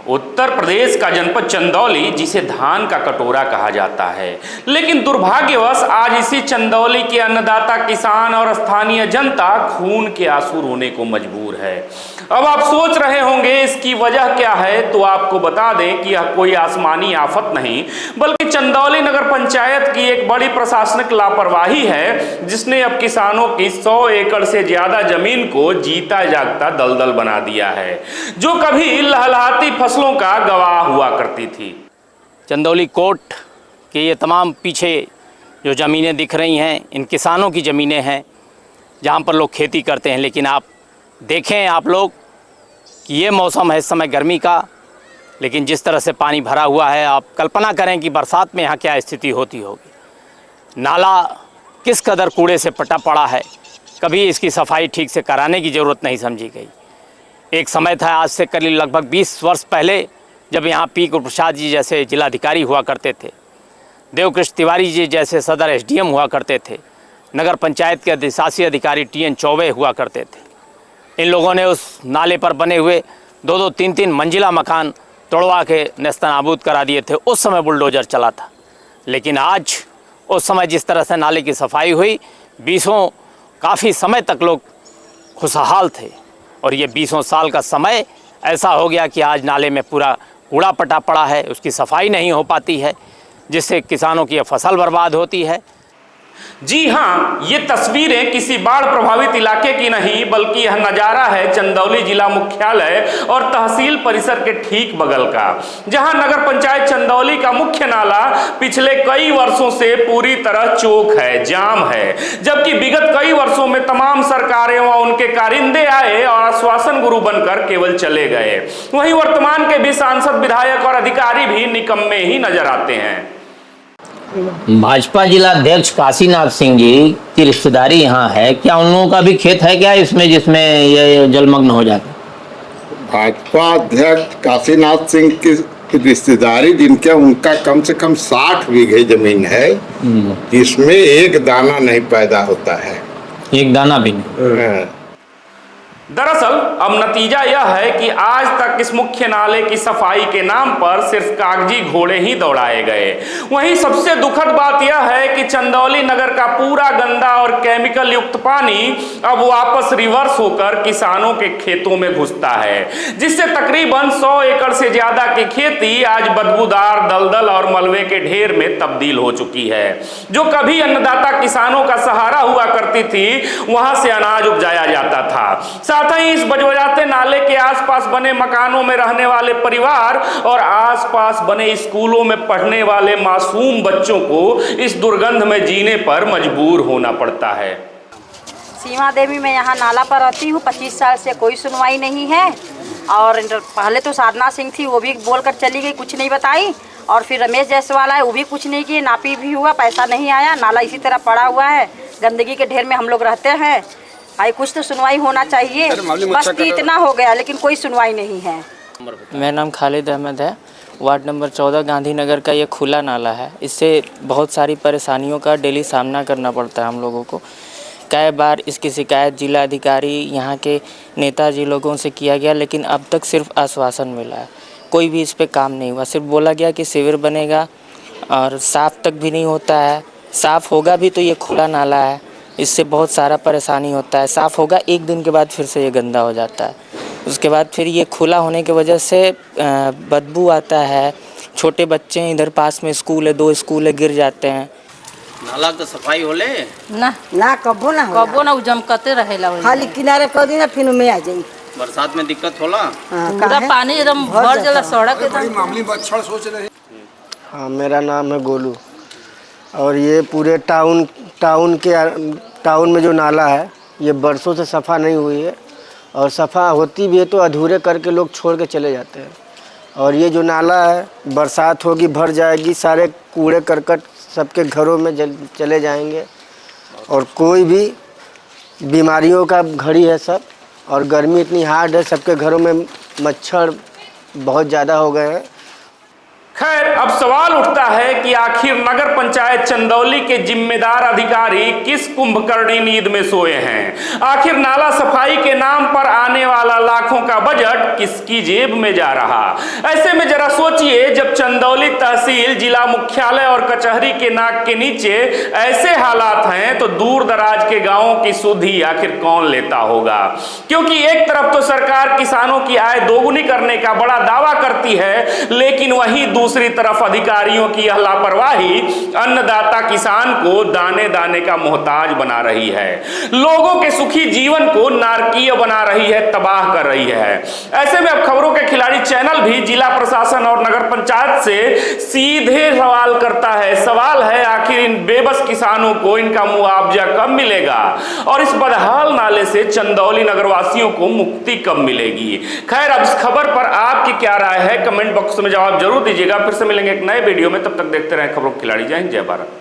उत्तर प्रदेश का जनपद चंदौली, जिसे धान का कटोरा कहा जाता है, लेकिन दुर्भाग्यवश आज इसी चंदौली के अन्नदाता किसान और स्थानीय जनता खून के आंसू रोने को मजबूर है। अब आप सोच रहे होंगे इसकी वजह क्या है, तो आपको बता दें कि यह कोई आसमानी आफत नहीं बल्कि चंदौली नगर पंचायत की एक बड़ी प्रशासनिक लापरवाही है, जिसने अब किसानों की 100 एकड़ से ज्यादा जमीन को जीता जागता दलदल बना दिया है, जो कभी लहलहाती फसलों का गवाह हुआ करती थी। चंदौली कोट के ये तमाम पीछे जो ज़मीनें दिख रही हैं, इन किसानों की ज़मीनें हैं जहाँ पर लोग खेती करते हैं। लेकिन आप देखें आप लोग कि ये मौसम है इस समय गर्मी का, लेकिन जिस तरह से पानी भरा हुआ है, आप कल्पना करें कि बरसात में यहाँ क्या स्थिति होती होगी। नाला किस कदर कूड़े से पटा पड़ा है, कभी इसकी सफाई ठीक से कराने की ज़रूरत नहीं समझी गई। एक समय था, आज से करीब लगभग 20 वर्ष पहले, जब यहाँ पी गुरुप्रसाद जी जैसे जिलाधिकारी हुआ करते थे, देवकृष्ण तिवारी जी जैसे सदर एसडीएम हुआ करते थे, नगर पंचायत के अधिशासी अधिकारी टीएन चौबे हुआ करते थे। इन लोगों ने उस नाले पर बने हुए 2-2, 3-3 मंजिला मकान तोड़वा के नेस्तनाबूद करा दिए थे। उस समय बुलडोजर चला था। लेकिन आज उस समय जिस तरह से नाले की सफाई हुई, 20 काफ़ी समय तक लोग खुशहाल थे, और ये 20 साल का समय ऐसा हो गया कि आज नाले में पूरा कूड़ा पटा पड़ा है, उसकी सफाई नहीं हो पाती है, जिससे किसानों की फसल बर्बाद होती है। जी हां, ये तस्वीरें किसी बाढ़ प्रभावित इलाके की नहीं, बल्कि यह नजारा है चंदौली जिला मुख्यालय और तहसील परिसर के ठीक बगल का, जहां नगर पंचायत चंदौली का मुख्य नाला पिछले कई वर्षों से पूरी तरह चोक है, जाम है। जबकि विगत कई वर्षों में तमाम सरकारें व उनके कारिंदे आए और आश्वासन गुरु बनकर केवल चले गए। वहीं वर्तमान के भी सांसद, विधायक और अधिकारी भी निकम्मे ही नजर आते हैं। भाजपा जिला अध्यक्ष काशीनाथ सिंह जी की रिश्तेदारी यहाँ है क्या? उन लोगों का भी खेत है क्या इसमें, जिसमें ये जलमग्न हो जाता? भाजपा अध्यक्ष काशीनाथ सिंह की रिश्तेदारी जिनके, उनका कम से कम 60 बीघे जमीन है, जिसमें एक दाना नहीं पैदा होता है। एक दाना भी नहीं। दरअसल अब नतीजा यह है कि आज तक इस मुख्य नाले की सफाई के नाम पर सिर्फ कागजी घोड़े ही दौड़ाए गए। वहीं सबसे दुखद बात यह है कि चंदौली नगर का पूरा गंदा और केमिकल युक्त पानी अब वापस रिवर्स होकर किसानों के खेतों में घुसता है, जिससे तकरीबन 100 एकड़ से ज्यादा की खेती आज बदबूदार दलदल और मलबे के ढेर में तब्दील हो चुकी है। जो कभी अन्नदाता किसानों का सहारा हुआ करती थी, वहां से अनाज उपजाया जाता था। साथ ही इस बजबजाते नाले के आसपास बने मकानों में रहने वाले परिवार और आसपास बने स्कूलों में पढ़ने वाले मासूम बच्चों को इस दुर्गंध में जीने पर मजबूर होना पड़ता है। सीमा देवी, मैं यहाँ नाला पर रहती हूँ। 25 साल से कोई सुनवाई नहीं है। और पहले तो साधना सिंह थी, वो भी बोलकर चली गई, कुछ नहीं बताई। और फिर रमेश जायसवाल है, वो भी कुछ नहीं किए, नापी भी हुआ, पैसा नहीं आया। नाला इसी तरह पड़ा हुआ है, गंदगी के ढेर में हम लोग रहते हैं। भाई कुछ तो सुनवाई होना चाहिए। बस इतना हो गया, लेकिन कोई सुनवाई नहीं है। मेरा नाम खालिद अहमद है। वार्ड नंबर 14 गांधीनगर का ये खुला नाला है। इससे बहुत सारी परेशानियों का डेली सामना करना पड़ता है हम लोगों को। कई बार इसकी शिकायत जिला अधिकारी, यहाँ के नेताजी लोगों से किया गया, लेकिन अब तक सिर्फ आश्वासन मिला है, कोई भी इस पर काम नहीं हुआ। सिर्फ बोला गया कि शिविर बनेगा, और साफ़ तक भी नहीं होता है। साफ़ होगा भी तो ये खुला नाला है, इससे बहुत सारा परेशानी होता है। साफ़ होगा, एक दिन के बाद फिर से ये गंदा हो जाता है। उसके बाद फिर ये खुला होने की वजह से बदबू आता है। छोटे बच्चे हैं, इधर पास में स्कूल है, 2 स्कूल है, गिर जाते हैं। नाला तो सफाई होले ना कबो ना जमकते रहेला, खाली किनारे कर दी ना, फिर में आ जाई। बरसात में दिक्कत होला, पूरा पानी एकदम भर जाला, सड़क एकदम। मामूली बच्चड़ सोच रहे। हाँ, मेरा नाम है गोलू, और ये पूरे टाउन में जो नाला है, ये बरसों से सफ़ा नहीं हुई है, और सफ़ा होती भी है तो अधूरे करके लोग छोड़ के चले जाते हैं। और ये जो नाला है, बरसात होगी भर जाएगी, सारे कूड़े करकट सबके घरों में चले जाएंगे, और कोई भी बीमारियों का घड़ी है सब। और गर्मी इतनी हार्ड है, सबके घरों में मच्छर बहुत ज़्यादा हो गए हैं। खैर, अब सवाल उठता है कि आखिर नगर पंचायत चंदौली के जिम्मेदार अधिकारी किस कुंभकर्णी नींद में सोए हैं। आखिर नाला सफाई के नाम पर आने वाला लाखों का बजट किसकी जेब में जा रहा। ऐसे में जरा सोचिए, जब चंदौली तहसील जिला मुख्यालय और कचहरी के नाक के नीचे ऐसे हालात हैं तो दूर दराज के गांवों की सुधि आखिर कौन लेता होगा। क्योंकि एक तरफ तो सरकार किसानों की आय दोगुनी करने का बड़ा दावा करती है, लेकिन वहीं दूसरी तरफ अधिकारियों की यह लापरवाही अन्नदाता किसान को दाने दाने का मोहताज बना रही है, लोगों के सुखी जीवन को नारकीय बना रही है, तबाह कर रही है। ऐसे में अब खबरों के खिलाड़ी चैनल भी जिला प्रशासन और नगर पंचायत से सीधे सवाल करता है। सवाल है, आखिर इन बेबस किसानों को इनका मुआवजा कब मिलेगा और इस बदहाल नाले से चंदौली नगरवासियों को मुक्ति कब मिलेगी। खैर, अब इस खबर पर आपकी क्या राय है, कमेंट बॉक्स में जवाब जरूर दीजिएगा। फिर से मिलेंगे एक नए वीडियो में, तब तक देखते रहें खबरों के खिलाड़ी। जय हिंद, जय भारत।